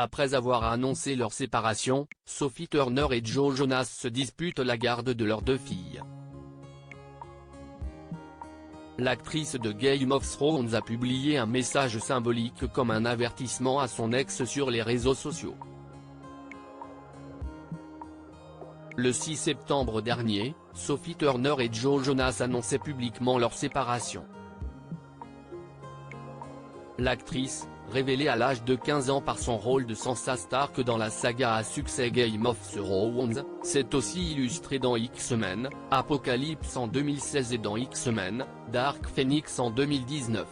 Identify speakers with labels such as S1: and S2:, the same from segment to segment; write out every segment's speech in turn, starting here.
S1: Après avoir annoncé leur séparation, Sophie Turner et Joe Jonas se disputent la garde de leurs 2 filles. L'actrice de Game of Thrones a publié un message symbolique comme un avertissement à son ex sur les réseaux sociaux. Le 6 septembre dernier, Sophie Turner et Joe Jonas annonçaient publiquement leur séparation. L'actrice, révélée à l'âge de 15 ans par son rôle de Sansa Stark dans la saga à succès Game of Thrones, s'est aussi illustrée dans X-Men, Apocalypse en 2016 et dans X-Men, Dark Phoenix en 2019.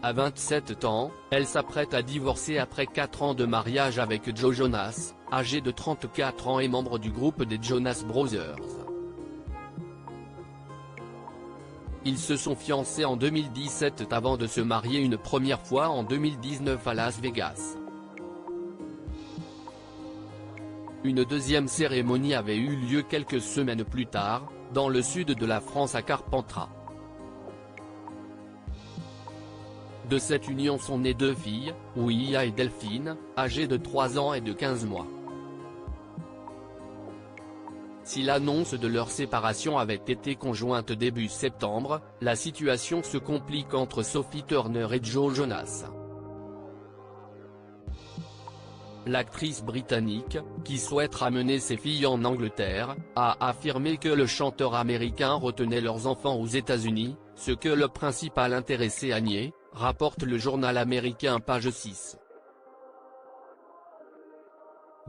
S1: À 27 ans, elle s'apprête à divorcer après 4 ans de mariage avec Joe Jonas, âgé de 34 ans et membre du groupe des Jonas Brothers. Ils se sont fiancés en 2017 avant de se marier une première fois en 2019 à Las Vegas. Une deuxième cérémonie avait eu lieu quelques semaines plus tard, dans le sud de la France à Carpentras. De cette union sont nées 2 filles, Ouya et Delphine, âgées de 3 ans et de 15 mois. Si l'annonce de leur séparation avait été conjointe début septembre, la situation se complique entre Sophie Turner et Joe Jonas. L'actrice britannique, qui souhaite ramener ses filles en Angleterre, a affirmé que le chanteur américain retenait leurs enfants aux États-Unis, ce que le principal intéressé a nié, rapporte le journal américain Page 6.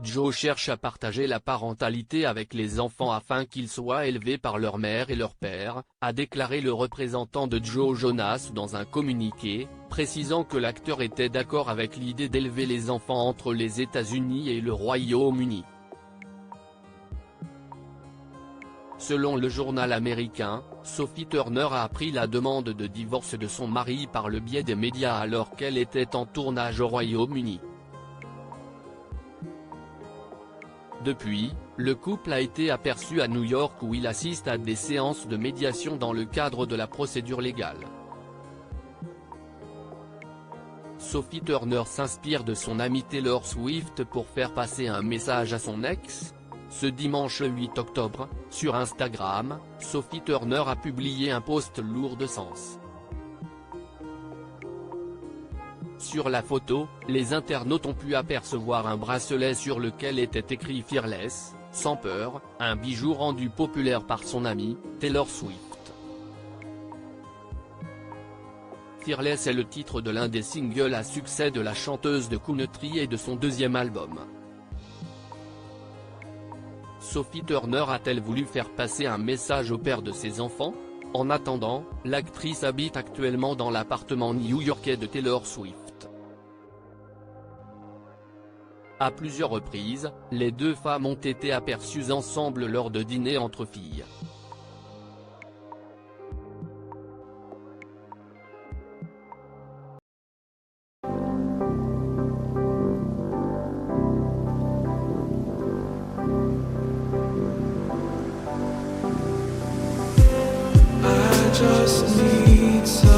S1: Joe cherche à partager la parentalité avec les enfants afin qu'ils soient élevés par leur mère et leur père, a déclaré le représentant de Joe Jonas dans un communiqué, précisant que l'acteur était d'accord avec l'idée d'élever les enfants entre les États-Unis et le Royaume-Uni. Selon le journal américain, Sophie Turner a appris la demande de divorce de son mari par le biais des médias alors qu'elle était en tournage au Royaume-Uni. Depuis, le couple a été aperçu à New York où il assiste à des séances de médiation dans le cadre de la procédure légale. Sophie Turner s'inspire de son amie Taylor Swift pour faire passer un message à son ex. Ce dimanche 8 octobre, sur Instagram, Sophie Turner a publié un post lourd de sens. Sur la photo, les internautes ont pu apercevoir un bracelet sur lequel était écrit « Fearless », sans peur, un bijou rendu populaire par son amie, Taylor Swift. Fearless est le titre de l'un des singles à succès de la chanteuse de country et de son 2e album. Sophie Turner a-t-elle voulu faire passer un message au père de ses enfants? En attendant, l'actrice habite actuellement dans l'appartement new-yorkais de Taylor Swift. À plusieurs reprises, les 2 femmes ont été aperçues ensemble lors de dîners entre filles.
S2: I just need some